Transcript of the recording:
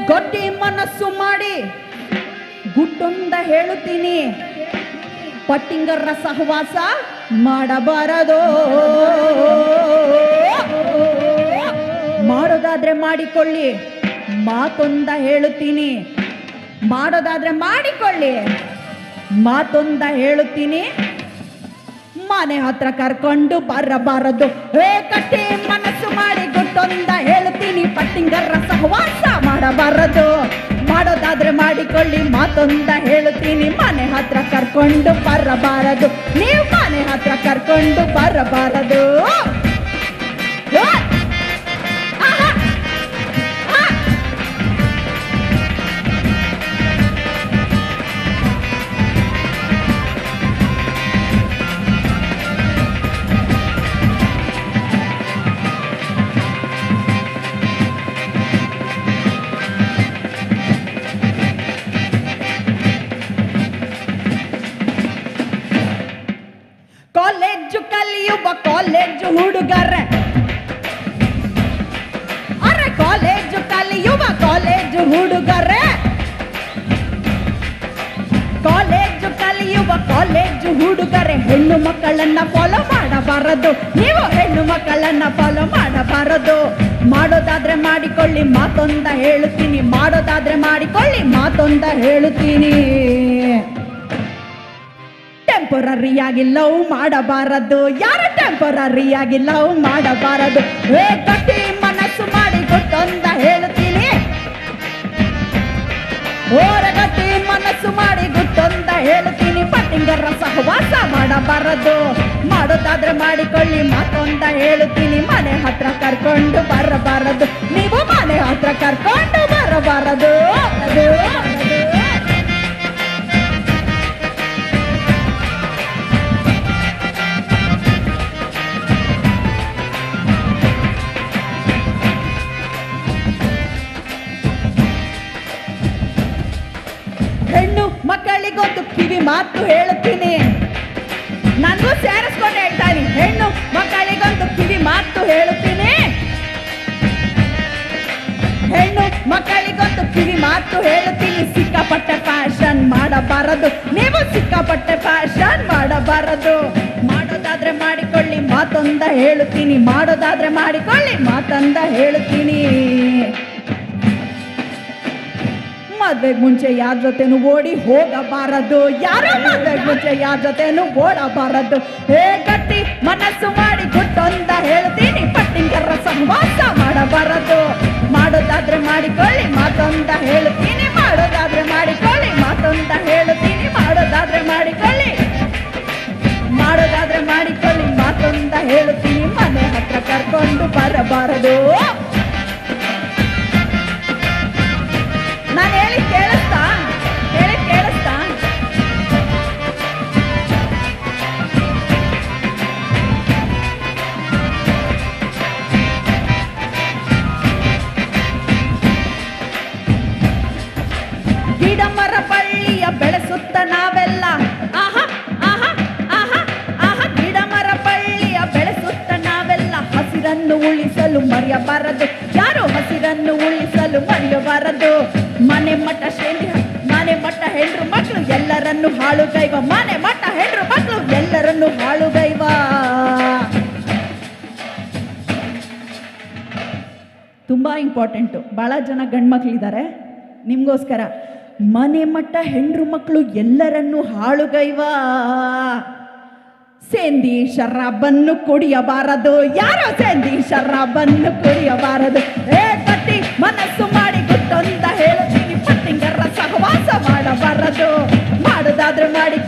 ಗಟ್ಟಿ ಮನಸ್ಸು ಮಾಡಿ ಗುಟ್ಟೊಂದ ಹೇಳುತ್ತೀನಿ, ಪಟ್ಟಿಂಗರ ಸಹವಾಸ ಮಾಡಬಾರದು. ಮಾಡೋದಾದ್ರೆ ಮಾಡಿಕೊಳ್ಳಿ, ಮಾತೊಂದ ಹೇಳುತ್ತೀನಿ. ಮಾಡೋದಾದ್ರೆ ಮಾಡಿಕೊಳ್ಳಿ, ಮಾತೊಂದ ಹೇಳುತ್ತೀನಿ. ಮನೆ ಹತ್ರ ಕರ್ಕೊಂಡು ಬರಬಾರದು. ಕಟ್ಟಿ ಮನಸ್ಸು ಮಾಡಿ ಗುಟ್ಟೊಂದ ಹೇಳುತ್ತೀನಿ, ಪಟ್ಟಿಂಗರ ಸಹವಾಸ ಮಾಡಬಾರದು. ಮಾಡೋದಾದ್ರೆ ಮಾಡಿಕೊಳ್ಳಿ, ಮಾತೊಂದ ಹೇಳುತ್ತೀನಿ. ಮನೆ ಹತ್ರ ಕರ್ಕೊಂಡು ಬರಬಾರದು, ನೀವು ಮನೆ ಹತ್ರ ಕರ್ಕೊಂಡು ಬರಬಾರದು. ಕಾಲೇಜು ಕಲಿಯುವ ಕಾಲೇಜು ಹುಡುಗರೆ, ಅರೆ ಕಾಲೇಜು ಕಲಿಯುವ ಕಾಲೇಜು ಹುಡುಗರೆ, ಕಾಲೇಜು ಕಲಿಯುವ ಕಾಲೇಜು ಹುಡುಗರೆ, ಹೆಣ್ಣು ಮಕ್ಕಳನ್ನ ಫಾಲೋ ಮಾಡಬಾರದು. ನೀವು ಹೆಣ್ಣು ಮಕ್ಕಳನ್ನ ಫಾಲೋ ಮಾಡಬಾರದು. ಮಾಡೋದಾದ್ರೆ ಮಾಡಿಕೊಳ್ಳಿ, ಮಾತೊಂದ ಹೇಳುತ್ತೀನಿ. ಮಾಡೋದಾದ್ರೆ ಮಾಡಿಕೊಳ್ಳಿ, ಮಾತೊಂದ ಹೇಳುತ್ತೀನಿ. ಟೆಂಪರರಿಯಾಗಿ ಲವ್ ಮಾಡಬಾರದು. ಯಾರ ಟೆಂಪರರಿಯಾಗಿ ಲವ್ ಮಾಡಬಾರದು. ಗಟ್ಟಿ ಮನಸ್ಸು ಮಾಡಿ ಗುಟ್ಟೊಂದ ಹೇಳುತ್ತೀನಿ. ಗಟ್ಟಿ ಮನಸ್ಸು ಮಾಡಿ ಗುಟ್ಟೊಂದ ಹೇಳುತ್ತೀನಿ. ಪಟ್ಟಿಂಗರ ಸಹವಾಸ ಮಾಡಬಾರದು. ಮಾಡೋದಾದ್ರೆ ಮಾಡಿಕೊಳ್ಳಿ, ಮಾತೊಂದ ಹೇಳುತ್ತೀನಿ. ಮನೆ ಹತ್ರ ಕರ್ಕೊಂಡು ಬರಬಾರದು, ನೀವು ಮನೆ ಹತ್ರ ಕರ್ಕೊಂಡು ಬರಬಾರದು. ಹೆಣ್ಣು ಮಕ್ಕಳಿಗೊಂದು ಕಿವಿ ಮಾತು ಹೇಳುತ್ತೀನಿ, ನನಗೂ ಸೇರಿಸ್ಕೊಂಡು ಹೇಳ್ತಾನೆ. ಹೆಣ್ಣು ಮಕ್ಕಳಿಗೊಂದು ಕಿವಿ ಮಾತು ಹೇಳುತ್ತೀನಿ. ಹೆಣ್ಣು ಮಕ್ಕಳಿಗೊಂದು ಕಿವಿ ಮಾತು ಹೇಳುತ್ತೀನಿ. ಸಿಕ್ಕಾಪಟ್ಟೆ ಫ್ಯಾಷನ್ ಮಾಡಬಾರದು, ನೀವು ಸಿಕ್ಕಾಪಟ್ಟೆ ಫ್ಯಾಷನ್ ಮಾಡಬಾರದು. ಮಾಡೋದಾದ್ರೆ ಮಾಡಿಕೊಳ್ಳಿ, ಮಾತೊಂದ ಹೇಳುತ್ತೀನಿ. ಮಾಡೋದಾದ್ರೆ ಮಾಡಿಕೊಳ್ಳಿ, ಮಾತೊಂದ ಹೇಳುತ್ತೀನಿ. ಮದ್ವೆಗೆ ಮುಂಚೆ ಯಾರ ಜೊತೆನೂ ಓಡಿ ಹೋಗಬಾರದು. ಯಾರೋ ಮದ್ವೆಗೆ ಮುಂಚೆ ಯಾರ ಜೊತೆನೂ ಓಡಬಾರದು. ಗಟ್ಟಿ ಮನಸ್ಸು ಮಾಡಿ ಗುಟ್ಟೊಂದ ಹೇಳ್ತೀನಿ. ಪಟ್ಟಿಂಗರ ಸಹವಾಸ ಮಾಡಬಾರದು. ಮಾಡೋದಾದ್ರೆ ಮಾಡಿಕೊಳ್ಳಿ, ಮಾತೊಂದ ಹೇಳ್ತೀನಿ. ಮಾಡೋದಾದ್ರೆ ಮಾಡಿಕೊಳ್ಳಿ, ಮಾತೊಂದ ಹೇಳ್ತೀನಿ. ಮಾಡೋದಾದ್ರೆ ಮಾಡಿಕೊಳ್ಳಿ, ಮಾಡೋದಾದ್ರೆ ಮಾಡಿಕೊಳ್ಳಿ, ಮಾತೊಂದ ಹೇಳ್ತೀನಿ. ಮನೆ ಹತ್ರ ಕರ್ಕೊಂಡು ಬರಬಾರದು. ನಾನು ಹೇಳಿ ಕೇಳಿಸ್ತಾ? ಹೇಳಿ ಕೇಳಿಸ್ತಾ? ಗಿಡ ಮರ ಬಳ್ಳಿಯ ಬೆಳೆಸುತ್ತ ನಾವೆಲ್ಲ, ಆಹಾ ಆಹಾ ಆಹಾ ಆಹಾ, ಗಿಡ ಮರ ಬಳ್ಳಿಯ ಬೆಳೆಸುತ್ತ ನಾವೆಲ್ಲ ಹಸಿರನ್ನು ಉಳಿಸಲು ಮರೆಯಬಾರದು. ಯಾರು ಹಸಿರನ್ನು ಉಳಿಸಲು ಮರೆಯಬಾರದು. ಮನೆ ಮಠ ಶ್ರೇಣಿ, ಮನೆ ಮಠ ಹೆಂಡ್ರು ಮಕ್ಕಳು ಎಲ್ಲರನ್ನು ಹಾಳುಗೈವ. ಮನೆ ಮಠ ಹೆಂಡ್ರು ಮಕ್ಕಳು ಎಲ್ಲರನ್ನು ಹಾಳುಗೈವ. ತುಂಬಾ ಇಂಪಾರ್ಟೆಂಟು. ಬಹಳ ಜನ ಗಂಡು ಮಕ್ಕಳಿದ್ದಾರೆ, ನಿಮ್ಗೋಸ್ಕರ. ಮನೆ ಮಠ ಹೆಂಡ್ರು ಮಕ್ಕಳು ಎಲ್ಲರನ್ನು ಹಾಳುಗೈವ. ಸೇಂದಿ ಶರಾಬನ್ನು ಕುಡಿಯಬಾರದು. ಯಾರೋ ಸೇಂದಿ ಶರಾಬನ್ನು ಕುಡಿಯಬಾರದು. ಗಟ್ಟಿ ಮನಸ್ಸು ಮಾಡಿ ಗುಟ್ಟೊಂದ ಹೇಳುತ್ತೀನಿ. ಪಟ್ಟಿಂಗರ ಸಹವಾಸ ಮಾಡಬಾರದು. ಮಾಡೋದಾದ್ರೆ ಮಾಡಿ